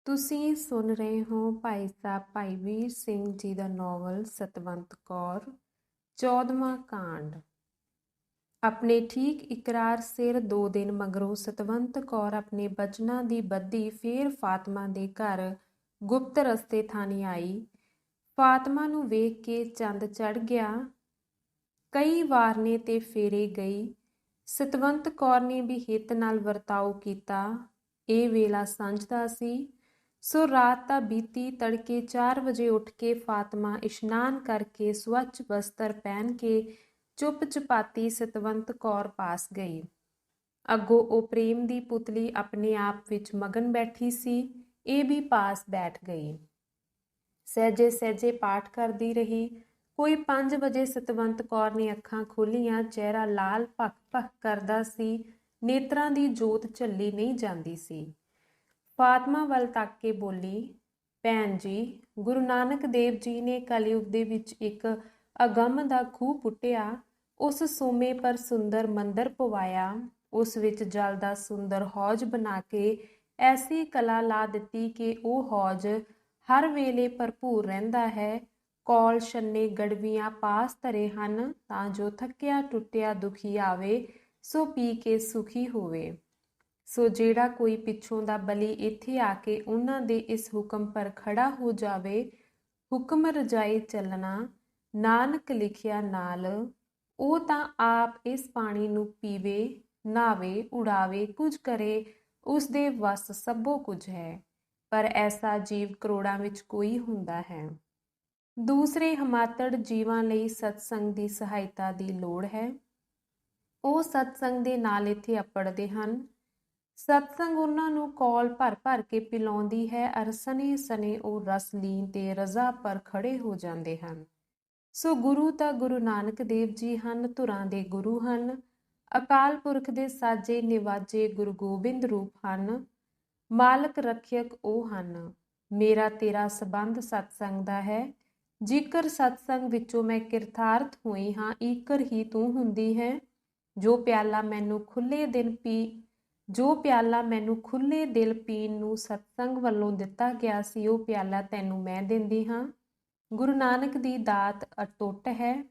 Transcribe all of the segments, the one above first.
ਤੁਸੀਂ ਸੁਣ ਰਹੇ ਹੋ ਭਾਈ ਸਾਹਿਬ ਭਾਈ ਵੀਰ ਸਿੰਘ ਜੀ ਦਾ ਨਾਵਲ ਸਤਵੰਤ ਕੌਰ 14ਵਾਂ ਕਾਂਡ। ਆਪਣੇ ਠੀਕ ਇਕਰਾਰ ਸਿਰ 2 ਦਿਨ ਮਗਰੋਂ ਸਤਵੰਤ ਕੌਰ ਆਪਣੇ ਬਚਨਾਂ ਦੀ ਬੱਧੀ ਫੇਰ ਫਾਤਮਾ ਦੇ ਘਰ ਗੁਪਤ ਰਸਤੇ ਥਾਣੀ ਆਈ। ਫਾਤਮਾ ਨੂੰ ਵੇਖ ਕੇ ਚੰਦ ਚੜ ਗਿਆ। ਕਈ ਵਾਰ ਨੇ ਤੇ ਫੇਰੇ ਗਈ। ਸਤਵੰਤ ਕੌਰ ਨੇ ਵੀ ਹਿੱਤ ਨਾਲ ਵਰਤਾਓ ਕੀਤਾ। ਇਹ ਵੇਲਾ ਸੰਝ ਦਾ ਸੀ, ਸੋ ਰਾਤ ਤਾਂ ਬੀਤੀ। ਤੜਕੇ 4 ਵਜੇ ਉੱਠ ਕੇ ਫਾਤਮਾ ਇਸ਼ਨਾਨ ਕਰਕੇ ਸਵੱਛ ਬਸਤਰ ਪਹਿਨ ਕੇ ਚੁੱਪ ਚਪਾਤੀ ਸਤਵੰਤ ਕੌਰ ਪਾਸ ਗਈ। ਅੱਗੋਂ ਉਹ ਪ੍ਰੇਮ ਦੀ ਪੁਤਲੀ ਆਪਣੇ ਆਪ ਵਿੱਚ ਮਗਨ ਬੈਠੀ ਸੀ। ਇਹ ਵੀ ਪਾਸ ਬੈਠ ਗਈ। ਸਹਿਜੇ ਸਹਿਜੇ ਪਾਠ ਕਰਦੀ ਰਹੀ। ਕੋਈ 5 ਵਜੇ ਸਤਵੰਤ ਕੌਰ ਨੇ ਅੱਖਾਂ ਖੋਲੀਆਂ। ਚਿਹਰਾ ਲਾਲ ਭੱਖ ਭੱਖ ਕਰਦਾ ਸੀ। ਨੇਤਰਾਂ ਦੀ ਜੋਤ ਝੱਲੀ ਨਹੀਂ ਜਾਂਦੀ ਸੀ। ਫਾਤਮਾ ਵੱਲ ਤੱਕ ਕੇ ਬੋਲੀ, ਭੈਣ ਜੀ, ਗੁਰੂ ਨਾਨਕ ਦੇਵ ਜੀ ਨੇ ਕਲਯੁਗ ਦੇ ਵਿੱਚ ਇੱਕ ਅਗੰਮ ਦਾ ਖੂਹ ਪੁੱਟਿਆ। ਉਸ ਸੋਮੇ ਪਰ ਸੁੰਦਰ ਮੰਦਰ ਪਵਾਇਆ। ਉਸ ਵਿੱਚ ਜਲ ਦਾ ਸੁੰਦਰ ਹੌਜ ਬਣਾ ਕੇ ਐਸੀ ਕਲਾ ਲਾ ਦਿੱਤੀ ਕਿ ਉਹ ਹੌਜ ਹਰ ਵੇਲੇ ਭਰਪੂਰ ਰਹਿੰਦਾ ਹੈ। ਕੌਲ ਛੰਨੇ ਗੜਵੀਆਂ ਪਾਸ ਧਰੇ ਹਨ ਤਾਂ ਜੋ ਥੱਕਿਆ ਟੁੱਟਿਆ ਦੁਖੀ ਆਵੇ ਸੋ ਪੀ ਕੇ ਸੁਖੀ ਹੋਵੇ। ਸੋ ਜਿਹੜਾ ਕੋਈ ਪਿੱਛੋਂ ਦਾ ਬਲੀ ਇੱਥੇ ਆ ਕੇ ਉਹਨਾਂ ਦੇ ਇਸ ਹੁਕਮ ਪਰ ਖੜਾ ਹੋ ਜਾਵੇ, ਹੁਕਮ ਰਜਾਈ ਚੱਲਣਾ ਨਾਨਕ ਲਿਖਿਆ ਨਾਲ, ਉਹ ਤਾਂ ਆਪ ਇਸ ਪਾਣੀ ਨੂੰ ਪੀਵੇ, ਨਹਾਵੇ, ਉਡਾਵੇ, ਕੁਝ ਕਰੇ, ਉਸ ਦੇ ਵੱਸ ਸਭੋ ਕੁਝ ਹੈ। ਪਰ ਐਸਾ ਜੀਵ ਕਰੋੜਾਂ ਵਿੱਚ ਕੋਈ ਹੁੰਦਾ ਹੈ। ਦੂਸਰੇ ਹਮਾਤੜ ਜੀਵਾਂ ਲਈ ਸਤਸੰਗ ਦੀ ਸਹਾਇਤਾ ਦੀ ਲੋੜ ਹੈ। ਉਹ ਸਤਸੰਗ ਦੇ ਨਾਲ ਇੱਥੇ ਅੱਪੜਦੇ ਹਨ। ਸਤਸੰਗ ਉਹਨਾਂ ਨੂੰ ਕੌਲ ਭਰ ਭਰ ਕੇ ਪਿਲਾਉਂਦੀ ਹੈ ਅਰ ਸਨੇ ਸਨੇ ਉਹ ਰਸ ਲੀਨ ਤੇ ਰਜ਼ਾ ਪਰ ਖੜੇ ਹੋ ਜਾਂਦੇ ਹਨ। ਸੋ ਗੁਰੂ ਤਾਂ ਗੁਰੂ ਨਾਨਕ ਦੇਵ ਜੀ ਹਨ, ਧੁਰਾਂ ਦੇ ਗੁਰੂ ਹਨ, ਅਕਾਲ ਪੁਰਖ ਦੇ ਸਾਜੇ ਨਿਵਾਜੇ ਗੁਰੂ ਗੋਬਿੰਦ ਰੂਪ ਹਨ, ਮਾਲਕ ਰੱਖਿਅਕ ਉਹ ਹਨ। ਮੇਰਾ ਤੇਰਾ ਸਬੰਧ ਸਤਸੰਗ ਦਾ ਹੈ। ਜੇਕਰ ਸਤਸੰਗ ਵਿੱਚੋਂ ਮੈਂ ਕਿਰਤਾਰਥ ਹੋਈ ਹਾਂ, ਈਕਰ ਹੀ ਤੂੰ ਹੁੰਦੀ ਹੈ। ਜੋ ਪਿਆਲਾ ਮੈਨੂੰ ਖੁੱਲੇ ਦਿਲ ਪੀਣ ਨੂੰ ਸਤਸੰਗ ਵੱਲੋਂ ਦਿੱਤਾ ਗਿਆ ਸੀ, ਉਹ ਪਿਆਲਾ ਤੈਨੂੰ ਮੈਂ ਦਿੰਦੀ ਹਾਂ। ਗੁਰੂ ਨਾਨਕ ਦੀ ਦਾਤ ਅਟੁੱਟ ਹੈ।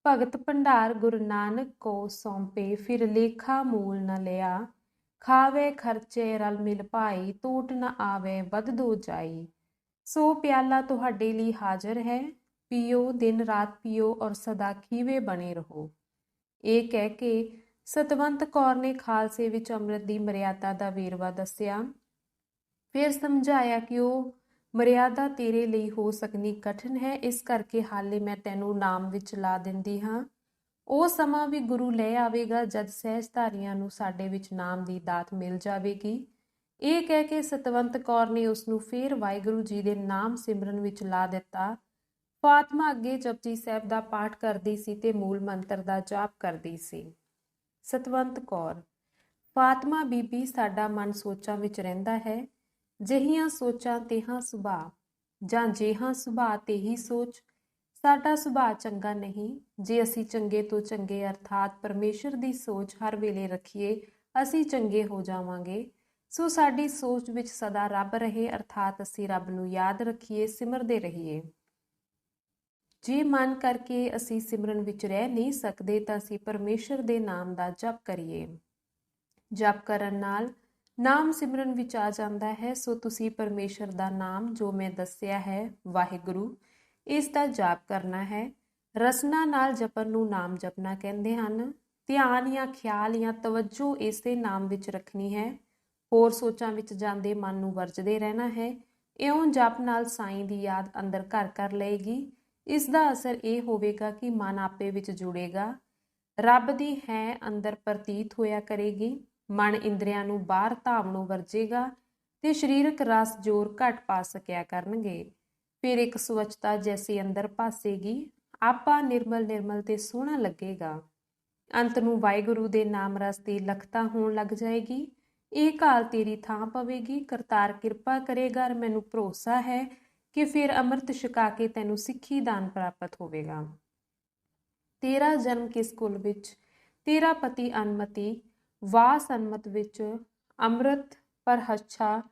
ਭਗਤ ਭੰਡਾਰ ਗੁਰੂ ਨਾਨਕ ਕੋ ਸੌਂਪੇ, ਫਿਰ ਲੇਖਾ ਮੂਲ ਨ ਲਿਆ। ਖਾਵੇ ਖਰਚੇ ਰਲ ਮਿਲ ਭਾਈ, ਟੋਟ ਨ ਆਵੇ ਵਧਦੋ ਜਾਈ। ਸੋ ਪਿਆਲਾ ਤੁਹਾਡੇ ਲਈ ਹਾਜ਼ਰ ਹੈ। ਪੀਓ, ਦਿਨ ਰਾਤ ਪੀਓ ਔਰ ਸਦਾ ਖੀਵੇ ਬਣੇ ਰਹੋ। ਇਹ ਕਹਿ ਕੇ ਸਤਵੰਤ ਕੌਰ ਨੇ ਖਾਲਸੇ ਵਿੱਚ ਅੰਮ੍ਰਿਤ ਦੀ ਮਰਿਆਦਾ ਦਾ ਵੇਰਵਾ ਦੱਸਿਆ। ਫਿਰ ਸਮਝਾਇਆ ਕਿ ਉਹ ਮਰਿਆਦਾ ਤੇਰੇ ਲਈ ਹੋ ਸਕਣੀ ਕਠਿਨ ਹੈ, ਇਸ ਕਰਕੇ ਹਾਲੇ ਮੈਂ ਤੈਨੂੰ ਨਾਮ ਵਿੱਚ ਲਾ ਦਿੰਦੀ ਹਾਂ। ਉਹ ਸਮਾਂ ਵੀ ਗੁਰੂ ਲੈ ਆਵੇਗਾ ਜਦ ਸਹਿਜਧਾਰੀਆਂ ਨੂੰ ਸਾਡੇ ਵਿੱਚ ਨਾਮ ਦੀ ਦਾਤ ਮਿਲ ਜਾਵੇਗੀ। ਇਹ ਕਹਿ ਕੇ ਸਤਵੰਤ ਕੌਰ ਨੇ ਉਸ ਨੂੰ ਫੇਰ ਵਾਹਿਗੁਰੂ ਜੀ ਦੇ ਨਾਮ ਸਿਮਰਨ ਵਿੱਚ ਲਾ ਦਿੱਤਾ। ਫਾਤਮਾ ਅੱਗੇ ਜਪਜੀ ਸਾਹਿਬ ਦਾ ਪਾਠ ਕਰਦੀ ਸੀ ਤੇ ਮੂਲ ਮੰਤਰ ਦਾ ਜਾਪ ਕਰਦੀ ਸੀ। ਸਤਵੰਤ ਕੌਰ, ਫਾਤਮਾ ਬੀਬੀ, ਸਾਡਾ ਮਨ ਸੋਚਾਂ ਵਿੱਚ ਰਹਿੰਦਾ ਹੈ। ਜਿਹੀਆਂ ਸੋਚਾਂ ਤੇਹਾਂ ਸੁਭਾਅ, ਜਾਂ ਜਿਹਾਂ ਸੁਭਾਅ ਤੇਹੀ ਸੋਚ। ਸਾਡਾ ਸੁਭਾਅ ਚੰਗਾ ਨਹੀਂ। ਜੇ ਅਸੀਂ ਚੰਗੇ ਤੋਂ ਚੰਗੇ ਅਰਥਾਤ ਪਰਮੇਸ਼ਰ ਦੀ ਸੋਚ ਹਰ ਵੇਲੇ ਰੱਖੀਏ, ਅਸੀਂ ਚੰਗੇ ਹੋ ਜਾਵਾਂਗੇ। ਸੋ ਸਾਡੀ ਸੋਚ ਵਿੱਚ ਸਦਾ ਰੱਬ ਰਹੇ, ਅਰਥਾਤ ਅਸੀਂ ਰੱਬ ਨੂੰ ਯਾਦ ਰੱਖੀਏ, ਸਿਮਰਦੇ ਰਹੀਏ। ਜੇ ਮਨ ਕਰਕੇ ਅਸੀਂ ਸਿਮਰਨ ਵਿੱਚ ਰਹਿ ਨਹੀਂ ਸਕਦੇ ਤਾਂ ਅਸੀਂ ਪਰਮੇਸ਼ਰ ਦੇ ਨਾਮ ਦਾ ਜਪ ਕਰੀਏ। ਜਪ ਕਰਨ ਨਾਲ ਨਾਮ ਸਿਮਰਨ ਵਿੱਚ ਆ ਜਾਂਦਾ ਹੈ। ਸੋ ਤੁਸੀਂ ਪਰਮੇਸ਼ਰ ਦਾ ਨਾਮ ਜੋ ਮੈਂ ਦੱਸਿਆ ਹੈ, ਵਾਹਿਗੁਰੂ, ਇਸ ਦਾ ਜਾਪ ਕਰਨਾ ਹੈ। ਰਸਨਾ ਨਾਲ ਜਪਣ ਨੂੰ ਨਾਮ ਜਪਣਾ ਕਹਿੰਦੇ ਹਨ। ਧਿਆਨ ਜਾਂ ਖਿਆਲ ਜਾਂ ਤਵੱਜੋ ਇਸੇ ਨਾਮ ਵਿੱਚ ਰੱਖਣੀ ਹੈ। ਹੋਰ ਸੋਚਾਂ ਵਿੱਚ ਜਾਂਦੇ ਮਨ ਨੂੰ ਵਰਜਦੇ ਰਹਿਣਾ ਹੈ। ਇਉਂ ਜਪ ਨਾਲ ਸਾਈਂ ਦੀ ਯਾਦ ਅੰਦਰ ਘਰ ਕਰ ਲਏਗੀ। ਇਸ ਦਾ ਅਸਰ ਇਹ ਹੋਵੇਗਾ ਕਿ ਮਨ ਆਪੇ ਵਿੱਚ ਜੁੜੇਗਾ, ਰੱਬ ਦੀ ਹੈ ਅੰਦਰ ਪ੍ਰਤੀਤ ਹੋਇਆ ਕਰੇਗੀ। ਮਨ ਇੰਦਰੀਆਂ ਨੂੰ ਬਾਹਰ ਧਾਵਣੋਂ ਵਰਜੇਗਾ ਤੇ ਸਰੀਰਕ ਰਸ ਜ਼ੋਰ ਘੱਟ ਪਾ ਸਕਿਆ ਕਰਨਗੇ। ਫਿਰ ਇੱਕ ਸਵੱਛਤਾ ਜੈਸੀ ਅੰਦਰ ਭਾਸੇਗੀ। ਆਪਾ ਨਿਰਮਲ ਤੇ ਸੋਹਣਾ ਲੱਗੇਗਾ। ਅੰਤ ਨੂੰ ਵਾਹਿਗੁਰੂ ਦੇ ਨਾਮ ਰਸ ਦੀ ਲਖਤਾ ਹੋਣ ਲੱਗ ਜਾਏਗੀ। ਇਹ ਘਾਲ ਤੇਰੀ ਥਾਂ ਪਵੇਗੀ। ਕਰਤਾਰ ਕਿਰਪਾ ਕਰੇਗਾ। ਮੈਨੂੰ ਭਰੋਸਾ ਹੈ ਕਿ ਫਿਰ ਅੰਮ੍ਰਿਤ ਛਕਾ ਕੇ ਤੈਨੂੰ ਸਿੱਖੀ ਦਾਨ ਪ੍ਰਾਪਤ ਹੋਵੇਗਾ। ਤੇਰਾ ਜਨਮ ਕਿਸ ਕੁਲ ਵਿੱਚ, ਤੇਰਾ ਪਤੀ ਅਨਮਤੀ, ਵਾਸ ਅਨਮਤ ਵਿੱਚ, ਅੰਮ੍ਰਿਤ ਪਰ ਹੱਛਾ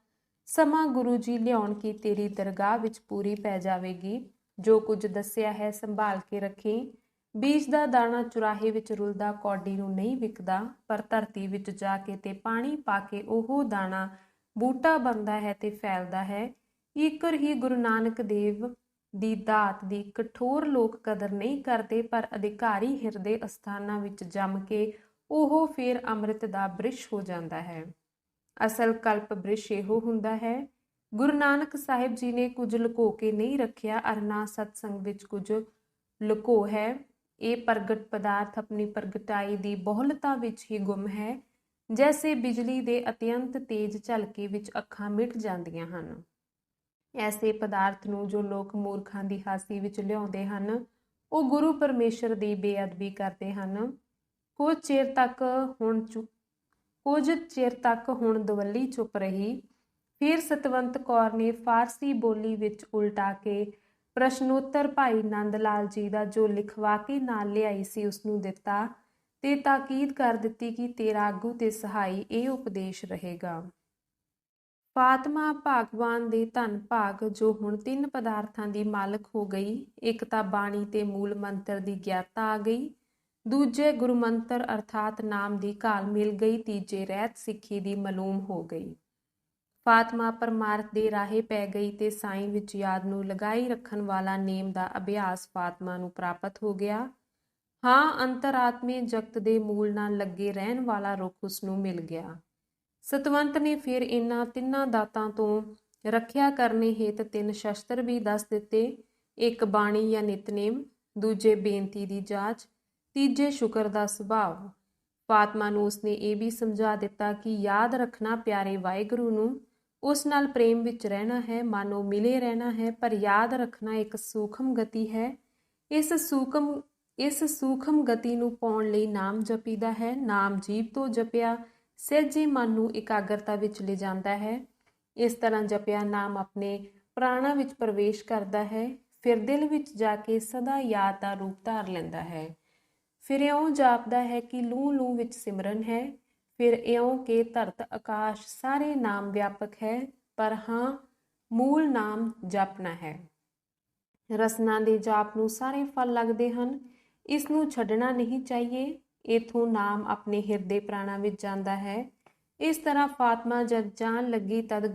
ਸਮਾਂ ਗੁਰੂ ਜੀ ਲਿਆਉਣ ਕੀ ਤੇਰੀ ਦਰਗਾਹ ਵਿੱਚ ਪੂਰੀ ਪੈ ਜਾਵੇਗੀ। ਜੋ ਕੁਝ ਦੱਸਿਆ ਹੈ ਸੰਭਾਲ ਕੇ ਰੱਖੀ। ਬੀਜ ਦਾ ਦਾਣਾ ਚੁਰਾਹੇ ਵਿੱਚ ਰੁਲਦਾ ਕੌਡੀ ਨੂੰ ਨਹੀਂ ਵਿਕਦਾ, ਪਰ ਧਰਤੀ ਵਿੱਚ ਜਾ ਕੇ ਤੇ ਪਾਣੀ ਪਾ ਕੇ ਉਹ ਦਾਣਾ ਬੂਟਾ ਬਣਦਾ ਹੈ ਤੇ ਫੈਲਦਾ ਹੈ। ਈਕਰ ਹੀ ਗੁਰੂ ਨਾਨਕ ਦੇਵ ਦੀ ਦਾਤ ਦੀ ਕਠੋਰ ਲੋਕ ਕਦਰ ਨਹੀਂ ਕਰਦੇ, ਪਰ ਅਧਿਕਾਰੀ ਹਿਰਦੇ ਅਸਥਾਨਾਂ ਵਿੱਚ ਜੰਮ ਕੇ ਉਹ ਫਿਰ ਅੰਮ੍ਰਿਤ ਦਾ ਬ੍ਰਿਸ਼ ਹੋ ਜਾਂਦਾ ਹੈ। ਅਸਲ ਕਲਪ ਬ੍ਰਿਸ਼ ਇਹੋ ਹੁੰਦਾ ਹੈ। ਗੁਰੂ ਨਾਨਕ ਸਾਹਿਬ ਜੀ ਨੇ ਕੁਝ ਲੁਕੋ ਕੇ ਨਹੀਂ ਰੱਖਿਆ, ਅਰ ਨਾ ਸਤਸੰਗ ਵਿੱਚ ਕੁਝ ਲੁਕੋ ਹੈ। ਇਹ ਪ੍ਰਗਟ ਪਦਾਰਥ ਆਪਣੀ ਪ੍ਰਗਟਾਈ ਦੀ ਬਹੁਲਤਾ ਵਿੱਚ ਹੀ ਗੁੰਮ ਹੈ। ਜੈਸੇ ਬਿਜਲੀ ਦੇ ਅਤਿਅੰਤ ਤੇਜ਼ ਝਲਕੇ ਵਿੱਚ ਅੱਖਾਂ ਮਿਟ ਜਾਂਦੀਆਂ ਹਨ, ਐਸੇ ਪਦਾਰਥ ਨੂੰ ਜੋ ਲੋਕ ਮੂਰਖਾਂ ਦੀ ਹਾਸੀ ਵਿੱਚ ਲਿਆਉਂਦੇ ਹਨ, ਉਹ ਗੁਰੂ ਪਰਮੇਸ਼ਰ ਦੀ ਬੇਅਦਬੀ ਕਰਦੇ ਹਨ। ਕੁਝ ਚਿਰ ਤੱਕ ਹੁਣ ਦਵੱਲੀ ਚੁੱਪ ਰਹੀ। ਫਿਰ ਸਤਵੰਤ ਕੌਰ ਨੇ ਫਾਰਸੀ ਬੋਲੀ ਵਿੱਚ ਉਲਟਾ ਕੇ ਪ੍ਰਸ਼ਨੋਤਰ ਭਾਈ ਨੰਦ ਲਾਲ ਜੀ ਦਾ ਜੋ ਲਿਖਵਾ ਕੇ ਨਾਲ ਲਿਆਈ ਸੀ ਉਸਨੂੰ ਦਿੱਤਾ ਤੇ ਤਾਕੀਦ ਕਰ ਦਿੱਤੀ ਕਿ ਤੇਰਾ ਆਗੂ ਤੇ ਸਹਾਈ ਇਹ ਉਪਦੇਸ਼ ਰਹੇਗਾ। ਫਾਤਮਾ ਭਾਗਵਾਨ ਦੇ ਧਨ ਭਾਗ ਜੋ ਹੁਣ 3 ਪਦਾਰਥਾਂ ਦੀ ਮਾਲਕ ਹੋ ਗਈ। ਇੱਕ ਤਾਂ ਬਾਣੀ ਤੇ ਮੂਲ ਮੰਤਰ ਦੀ ਗਿਆਤਾ ਆ ਗਈ, ਦੂਜੇ ਗੁਰੂ ਮੰਤਰ ਅਰਥਾਤ ਨਾਮ ਦੀ ਘਾਲ ਮਿਲ ਗਈ, ਤੀਜੇ ਰਹਿਤ ਸਿੱਖੀ ਦੀ ਮਾਲੂਮ ਹੋ ਗਈ। ਫਾਤਮਾ ਪਰਮਾਰਥ ਦੇ ਰਾਹੇ ਪੈ ਗਈ ਤੇ ਸਾਈਂ ਵਿੱਚ ਯਾਦ ਨੂੰ ਲਗਾਈ ਰੱਖਣ ਵਾਲਾ ਨੇਮ ਦਾ ਅਭਿਆਸ ਫਾਤਮਾ ਨੂੰ ਪ੍ਰਾਪਤ ਹੋ ਗਿਆ। ਹਾਂ, ਅੰਤਰਾਤਮੇ ਜਗਤ ਦੇ ਮੂਲ ਨਾਲ ਲੱਗੇ ਰਹਿਣ ਵਾਲਾ ਰੁੱਖ ਉਸਨੂੰ ਮਿਲ ਗਿਆ। ਸਤਵੰਤ ਨੇ ਫਿਰ ਇਹਨਾਂ 3 ਦਾਤਾਂ ਤੋਂ ਰੱਖਿਆ ਕਰਨੇ ਹੇਤ 3 ਸ਼ਸਤਰ ਵੀ ਦੱਸ ਦਿੱਤੇ। ਇੱਕ ਬਾਣੀ ਜਾਂ ਨਿਤਨੇਮ, ਦੂਜੇ ਬੇਨਤੀ ਦੀ ਜਾਚ, ਤੀਜੇ ਸ਼ੁਕਰ ਦਾ ਸੁਭਾਵ। ਫਾਤਮਾ ਨੂੰ ਉਸਨੇ ਇਹ ਵੀ ਸਮਝਾ ਦਿੱਤਾ ਕਿ ਯਾਦ ਰੱਖਣਾ ਪਿਆਰੇ ਵਾਹਿਗੁਰੂ ਨੂੰ, ਉਸ ਨਾਲ ਪ੍ਰੇਮ ਵਿੱਚ ਰਹਿਣਾ ਹੈ, ਮਾਨੋ ਮਿਲੇ ਰਹਿਣਾ ਹੈ, ਪਰ ਯਾਦ ਰੱਖਣਾ ਇੱਕ ਸੂਖਮ ਗਤੀ ਹੈ। ਇਸ ਸੂਖਮ ਗਤੀ ਨੂੰ ਪਾਉਣ ਲਈ ਨਾਮ ਜਪੀਦਾ ਹੈ। ਨਾਮ ਜੀਭ ਤੋਂ ਜਪਿਆ ਸਹਿਜੇ ਮਨ ਨੂੰ ਇਕਾਗਰਤਾ ਵਿੱਚ ਲੈ ਜਾਂਦਾ ਹੈ। ਇਸ ਤਰ੍ਹਾਂ ਜਪਿਆ ਨਾਮ ਆਪਣੇ ਪ੍ਰਾਣਾਂ ਵਿੱਚ ਪ੍ਰਵੇਸ਼ ਕਰਦਾ ਹੈ, ਫਿਰ ਦਿਲ ਵਿੱਚ ਜਾ ਕੇ ਸਦਾ ਯਾਦ ਦਾ ਰੂਪ ਧਾਰ ਲੈਂਦਾ ਹੈ। ਫਿਰ ਇਉਂ ਜਾਪਦਾ ਹੈ ਕਿ ਲੂੰ ਲੂੰ ਵਿੱਚ ਸਿਮਰਨ ਹੈ। ਫਿਰ ਇਉਂ ਕਿ ਧਰਤ ਆਕਾਸ਼ ਸਾਰੇ ਨਾਮ ਵਿਆਪਕ ਹੈ, ਪਰ ਹਾਂ ਮੂਲ ਨਾਮ ਜਪਣਾ ਹੈ। ਰਸਨਾ ਦੇ ਜਾਪ ਨੂੰ ਸਾਰੇ ਫਲ ਲੱਗਦੇ ਹਨ, ਇਸ ਨੂੰ ਛੱਡਣਾ ਨਹੀਂ ਚਾਹੀਏ। ਇਥੋਂ ਨਾਮ ਆਪਣੇ ਹਿਰਦੇ ਪ੍ਰਾਣਾਂ ਵਿੱਚ ਜਾਂਦਾ ਹੈ। ਇਸ ਤਰ੍ਹਾਂ ਫਾਤਮਾ ਜਦ ਜਾਣ ਲੱਗੀ ਤਦ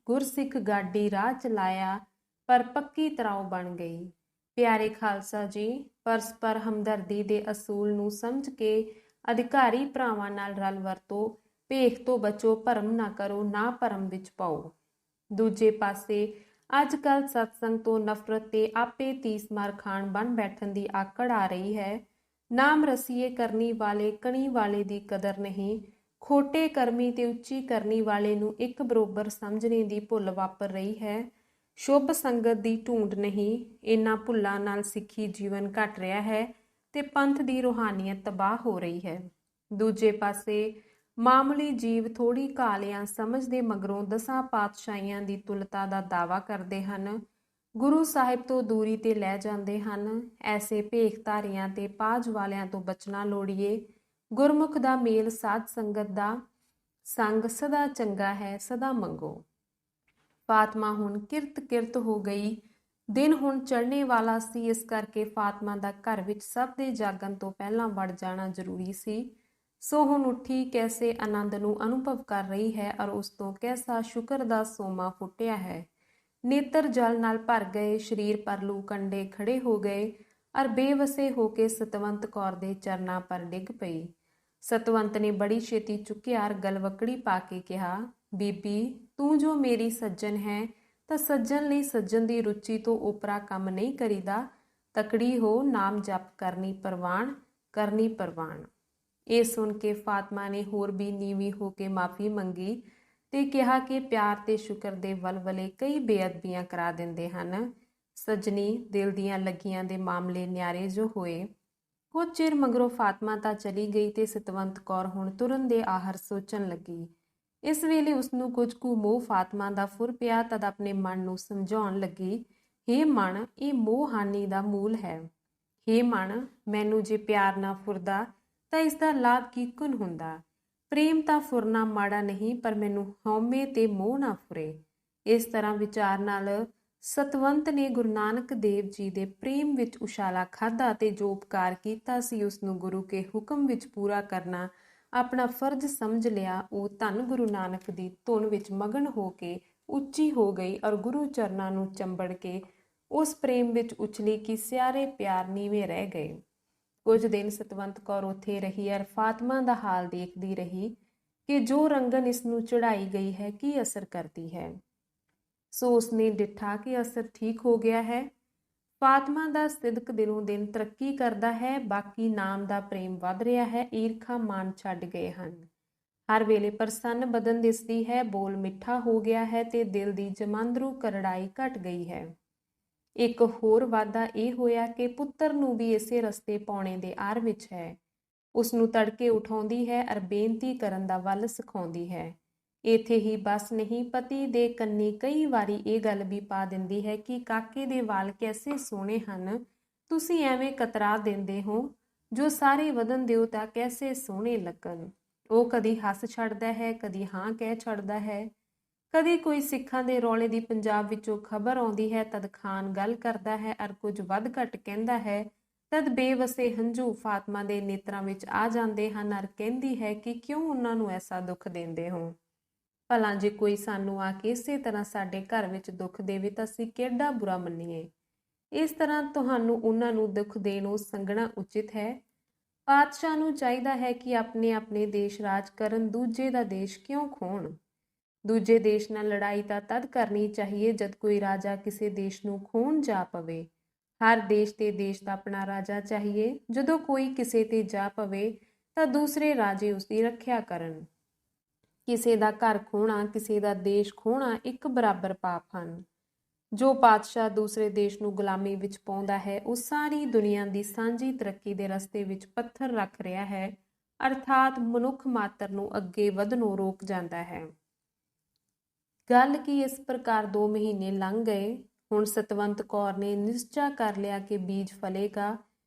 ਗੁਰਸਿੱਖ ਗਾਡੀ ਰਾਹ ਚਲਾਇਆ, ਪਰ ਪੱਕੀ ਤਰ੍ਹਾਂ ਬਣ ਗਈ। ਪਿਆਰੇ ਖਾਲਸਾ ਜੀ, ਪਰਸਪਰ ਹਮਦਰਦੀ ਦੇ ਅਸੂਲ ਨੂੰ ਸਮਝ ਕੇ ਅਧਿਕਾਰੀ ਭਰਾਵਾਂ ਨਾਲ ਰਲ ਵਰਤੋ। ਭੇਖ ਤੋਂ ਬਚੋ, ਭਰਮ ਨਾ ਕਰੋ, ਨਾ ਭਰਮ ਵਿੱਚ ਪਾਓ। ਦੂਜੇ ਪਾਸੇ ਅੱਜ ਕੱਲ੍ਹ ਸਤਸੰਗ ਤੋਂ ਨਫ਼ਰਤ ਤੇ ਆਪੇ ਤੀਸ ਮਾਰ ਖਾਣ ਬਣ ਬੈਠਣ ਦੀ ਆਕੜ ਆ ਰਹੀ ਹੈ। ਨਾਮ ਰਸੀਏ ਕਰਨੀ ਵਾਲੇ ਕਣੀ ਵਾਲੇ ਦੀ ਕਦਰ ਨਹੀਂ। ਖੋਟੇ ਕਰਮੀ ਤੇ ਉੱਚੀ ਕਰਨੀ ਵਾਲੇ ਨੂੰ ਇੱਕ ਬਰੋਬਰ ਸਮਝਣੇ ਦੀ ਭੁੱਲ ਵਾਪਰ ਰਹੀ ਹੈ। ਸ਼ੁਭ ਸੰਗਤ ਦੀ ਢੂੰਡ ਨਹੀਂ। ਇਹਨਾਂ ਭੁੱਲਾਂ ਨਾਲ ਸਿੱਖੀ ਜੀਵਨ ਘਟ ਰਿਹਾ ਹੈ ਤੇ ਪੰਥ ਦੀ ਰੂਹਾਨੀਅਤ ਤਬਾਹ ਹੋ ਰਹੀ ਹੈ। ਦੂਜੇ ਪਾਸੇ ਮਾਮੂਲੀ ਜੀਵ ਥੋੜੀ ਕਾਲਿਆਂ ਸਮਝ ਦੇ ਮਗਰੋਂ 10 ਪਾਤਸ਼ਾਹੀਆਂ ਦੀ ਤੁਲਤਾ ਦਾ ਦਾਅਵਾ ਕਰਦੇ ਹਨ, ਗੁਰੂ ਸਾਹਿਬ ਤੋਂ ਦੂਰੀ ਤੇ ਲੈ ਜਾਂਦੇ ਹਨ। ਐਸੇ ਭੇਖਧਾਰੀਆਂ ਤੇ ਪਾਜ ਵਾਲਿਆਂ ਤੋਂ ਬਚਣਾ ਲੋੜੀਏ। ਗੁਰਮੁਖ ਦਾ ਮੇਲ ਸਾਧ ਸੰਗਤ ਦਾ ਸੰਗ ਸਦਾ ਚੰਗਾ ਹੈ, ਸਦਾ ਮੰਗੋ। ਫਾਤਮਾ ਹੁਣ ਕਿਰਤ ਹੋ ਗਈ। ਦਿਨ ਹੁਣ ਚੜ੍ਹਨੇ ਵਾਲਾ ਸੀ, ਇਸ ਕਰਕੇ ਫਾਤਮਾ ਦਾ ਘਰ ਵਿੱਚ ਸਭ ਦੇ ਜਾਗਣ ਤੋਂ ਪਹਿਲਾਂ ਵੜ ਜਾਣਾ ਜ਼ਰੂਰੀ ਸੀ। ਸੋ ਹੁਣ ਉੱਠੀ ਕੈਸੇ ਆਨੰਦ ਨੂੰ ਅਨੁਭਵ ਕਰ ਰਹੀ ਹੈ ਔਰ ਉਸ ਤੋਂ ਕੈਸਾ ਸ਼ੁਕਰ ਦਾ ਸੋਮਾ ਫੁੱਟਿਆ ਹੈ। ਨੇਤਰ ਜਲ ਨਾਲ ਭਰ ਗਏ, ਸਰੀਰ ਪਰ ਲੂ ਕੰਡੇ ਖੜੇ ਹੋ ਗਏ ਔਰ ਬੇਵਸੇ ਹੋ ਕੇ ਸਤਵੰਤ ਕੌਰ ਦੇ ਚਰਨਾਂ ਪਰ ਡਿੱਗ ਪਈ। ਸਤਵੰਤ ਨੇ ਬੜੀ ਛੇਤੀ ਚੁੱਕਿਆ ਔਰ ਗਲਵਕੜੀ ਪਾ ਕੇ ਕਿਹਾ, ਬੀਬੀ ਤੂੰ ਜੋ ਮੇਰੀ ਸੱਜਣ ਹੈ ਤਾਂ ਸੱਜਣ ਲਈ ਸੱਜਣ ਦੀ ਰੁਚੀ ਤੋਂ ਓਪਰਾ ਕੰਮ ਨਹੀਂ ਕਰੀਦਾ। ਤਕੜੀ ਹੋ, ਨਾਮ ਜਪ ਕਰਨੀ ਪ੍ਰਵਾਨ। ਇਹ ਸੁਣ ਕੇ ਫਾਤਮਾ ਨੇ ਹੋਰ ਵੀ ਨੀਵੀਂ ਹੋ ਕੇ ਮਾਫੀ ਮੰਗੀ ਤੇ ਕਿਹਾ ਕਿ ਪਿਆਰ ਤੇ ਸ਼ੁਕਰ ਦੇ ਵਲਵਲੇ ਕਈ ਬੇਅਦਬੀਆਂ ਕਰਾ ਦਿੰਦੇ ਹਨ। ਸੱਜਣੀ, ਦਿਲ ਦੀਆਂ ਲੱਗੀਆਂ ਦੇ ਮਾਮਲੇ ਨਿਆਰੇ ਜੋ ਹੋਏ। ਕੁਝ ਚਿਰ ਮਗਰੋਂ ਫਾਤਮਾ ਤਾਂ ਚਲੀ ਗਈ ਤੇ ਸਤਵੰਤ ਕੌਰ ਹੁਣ ਤੁਰਨ ਦੇ ਆਹਰ ਸੋਚਣ ਲੱਗੀ। ਇਸ ਵੇਲੇ ਉਸਨੂੰ ਕੁਝ ਕੁ ਮੋਹ ਫਾਤਮਾ ਦਾ ਫੁਰ ਪਿਆ। ਤਦ ਆਪਣੇ ਮਨ ਨੂੰ ਸਮਝਾਉਣ ਲੱਗੀ, ਹੇ ਮਨ, ਇਹ ਮੋਹ ਹਾਨੀ ਦਾ ਮੂਲ ਹੈ। ਹੇ ਮਨ, ਮੈਨੂੰ ਜੇ ਪਿਆਰ ਨਾ ਫੁਰਦਾ ਤਾਂ ਇਸ ਦਾ ਲਾਭ ਕਿਕੁਨ ਹੁੰਦਾ। ਪ੍ਰੇਮ ਤਾਂ ਫੁਰਨਾ ਮਾੜਾ ਨਹੀਂ, ਪਰ ਮੈਨੂੰ ਹਉਮੈ ਤੇ ਮੋਹ ਨਾ ਫੁਰੇ। ਇਸ ਤਰ੍ਹਾਂ ਵਿਚਾਰ ਨਾਲ ਸਤਵੰਤ ਨੇ ਗੁਰੂ ਨਾਨਕ ਦੇਵ ਜੀ ਦੇ ਪ੍ਰੇਮ ਵਿੱਚ ਉਛਾਲਾ ਖਾਧਾ ਤੇ ਜੋ ਉਪਕਾਰ ਕੀਤਾ ਸੀ ਉਸ ਨੂੰ ਗੁਰੂ ਕੇ ਹੁਕਮ ਵਿੱਚ ਪੂਰਾ ਕਰਨਾ ਆਪਣਾ ਫਰਜ਼ ਸਮਝ ਲਿਆ। ਉਹ ਧੰਨ ਗੁਰੂ ਨਾਨਕ ਦੀ ਧੁਨ ਵਿੱਚ ਮਗਨ ਹੋ ਕੇ ਉੱਚੀ ਹੋ ਗਈ ਔਰ ਗੁਰੂ ਚਰਨਾਂ ਨੂੰ ਚੰਬੜ ਕੇ ਉਸ ਪ੍ਰੇਮ ਵਿੱਚ ਉਛਲੀ ਕਿ ਸਿਆਰੇ ਪਿਆਰ ਨੀਵੇਂ ਰਹਿ ਗਏ। ਕੁਝ ਦਿਨ ਸਤਵੰਤ ਕੌਰ ਉੱਥੇ ਰਹੀ ਔਰ ਫਾਤਮਾ ਦਾ ਹਾਲ ਦੇਖਦੀ ਰਹੀ ਕਿ ਜੋ ਰੰਗਨ ਇਸ ਨੂੰ ਚੜਾਈ ਗਈ ਹੈ ਕੀ ਅਸਰ ਕਰਦੀ ਹੈ। ਸੋ ਉਸਨੇ ਡਿੱਠਾ ਕਿ ਅਸਰ ਠੀਕ ਹੋ ਗਿਆ ਹੈ। ਫਾਤਮਾ ਦਾ ਸਿਦਕ ਦਿਨੋਂ ਦਿਨ ਤਰੱਕੀ ਕਰਦਾ ਹੈ। ਬਾਕੀ ਨਾਮ ਦਾ ਪ੍ਰੇਮ ਵੱਧ ਰਿਹਾ ਹੈ। ਈਰਖਾ ਮਾਨ ਛੱਡ ਗਏ ਹਨ। ਹਰ ਵੇਲੇ ਪ੍ਰਸੰਨ ਬਦਨ ਦਿਸਦੀ ਹੈ। ਬੋਲ ਮਿੱਠਾ ਹੋ ਗਿਆ ਹੈ ਤੇ ਦਿਲ ਦੀ ਜਮਾਂਦਰੂ ਕਰੜਾਈ ਘਟ ਗਈ ਹੈ। ਇੱਕ ਹੋਰ ਵਾਧਾ ਇਹ ਹੋਇਆ ਕਿ ਪੁੱਤਰ ਨੂੰ ਵੀ ਇਸੇ ਰਸਤੇ ਪਾਉਣੇ ਦੇ ਆਰ ਵਿੱਚ ਹੈ। ਉਸ ਨੂੰ ਤੜਕੇ ਉਠਾਉਂਦੀ ਹੈ ਅਰ ਬੇਨਤੀ ਕਰਨ ਦਾ ਵੱਲ ਸਿਖਾਉਂਦੀ ਹੈ। ਇੱਥੇ ਹੀ ਬਸ ਨਹੀਂ, ਪਤੀ ਦੇ ਕੰਨੀ ਕਈ ਵਾਰੀ ਇਹ ਗੱਲ ਵੀ ਪਾ ਦਿੰਦੀ ਹੈ ਕਿ ਕਾਕੇ ਦੇ ਵਾਲ ਕੈਸੇ ਸੋਹਣੇ ਹਨ, ਤੁਸੀਂ ਐਵੇਂ ਕਤਰਾ ਦਿੰਦੇ ਹੋ, ਜੋ ਸਾਰੇ ਵਧਣ ਦਿਓ ਤਾਂ ਕੈਸੇ ਸੋਹਣੇ ਲੱਗਣ। ਉਹ ਕਦੀ ਹੱਸ ਛੱਡਦਾ ਹੈ, ਕਦੀ ਹਾਂ ਕਹਿ ਛੱਡਦਾ ਹੈ। ਕਦੀ ਕੋਈ ਸਿੱਖਾਂ ਦੇ ਰੌਲੇ ਦੀ ਪੰਜਾਬ ਵਿੱਚੋਂ ਖਬਰ ਆਉਂਦੀ ਹੈ ਤਦ ਖਾਨ ਗੱਲ ਕਰਦਾ ਹੈ ਅਰ ਕੁਝ ਵੱਧ ਘੱਟ ਕਹਿੰਦਾ ਹੈ ਤਦ ਬੇਵਸੇ ਹੰਝੂ ਫਾਤਮਾ ਦੇ ਨੇਤਰਾਂ ਵਿੱਚ ਆ ਜਾਂਦੇ ਹਨ ਅਰ ਕਹਿੰਦੀ ਹੈ ਕਿ ਕਿਉਂ ਉਹਨਾਂ ਨੂੰ ਐਸਾ ਦੁੱਖ ਦਿੰਦੇ ਹੋ। ਭਲਾ ਜੇ ਕੋਈ ਸਾਨੂੰ ਆ ਕੇ ਇਸੇ ਤਰ੍ਹਾਂ ਸਾਡੇ ਘਰ ਵਿੱਚ ਦੁੱਖ ਦੇਵੇ ਤਾਂ ਅਸੀਂ ਕਿਹੜਾ ਬੁਰਾ ਮੰਨੀਏ। ਇਸ ਤਰ੍ਹਾਂ ਤੁਹਾਨੂੰ ਉਹਨਾਂ ਨੂੰ ਦੁੱਖ ਦੇਣੋਂ ਸੰਗਣਾ ਉਚਿਤ ਹੈ। ਪਾਤਸ਼ਾਹ ਨੂੰ ਚਾਹੀਦਾ ਹੈ ਕਿ ਆਪਣੇ ਆਪਣੇ ਦੇਸ਼ ਰਾਜ ਕਰਨ, ਦੂਜੇ ਦਾ ਦੇਸ਼ ਕਿਉਂ ਖੋਣ। ਦੂਜੇ ਦੇਸ਼ ਨਾਲ ਲੜਾਈ ਤਾਂ ਤਦ ਕਰਨੀ ਚਾਹੀਏ ਜਦ ਕੋਈ ਰਾਜਾ ਕਿਸੇ ਦੇਸ਼ ਨੂੰ ਖੋਣ ਜਾ ਪਵੇ। ਹਰ ਦੇਸ਼ ਤੇ ਦੇਸ਼ ਦਾ ਆਪਣਾ ਰਾਜਾ ਚਾਹੀਏ। ਜਦੋਂ ਕੋਈ ਕਿਸੇ ਤੇ ਜਾ ਪਵੇ ਤਾਂ ਦੂਸਰੇ ਰਾਜੇ ਉਸਦੀ ਰੱਖਿਆ ਕਰਨ। ਕਿਸੇ ਦਾ ਘਰ ਖੋਣਾ, ਕਿਸੇ ਦਾ ਦੇਸ਼ ਖੋਣਾ ਇੱਕ ਬਰਾਬਰ ਪਾਪ ਹਨ। ਜੋ ਪਾਤਸ਼ਾਹ ਦੂਸਰੇ ਦੇਸ਼ ਨੂੰ ਗੁਲਾਮੀ ਵਿੱਚ ਪਾਉਂਦਾ ਹੈ ਉਹ ਸਾਰੀ ਦੁਨੀਆ ਦੀ ਸਾਂਝੀ ਤਰੱਕੀ ਦੇ ਰਸਤੇ ਵਿੱਚ ਪੱਥਰ ਰੱਖ ਰਿਹਾ ਹੈ, ਅਰਥਾਤ ਮਨੁੱਖ ਮਾਤਰ ਨੂੰ ਅੱਗੇ ਵਧਣੋਂ ਰੋਕ ਜਾਂਦਾ ਹੈ। ਗੱਲ ਕੀ ਇਸ ਪ੍ਰਕਾਰ 2 ਮਹੀਨੇ ਲੰਘ ਗਏ। ਹੁਣ ਸਤਵੰਤ ਕੌਰ ਨੇ ਨਿਸ਼ਚਾ ਕਰ ਲਿਆ ਕਿ ਬੀਜ ਫਲੇਗਾ।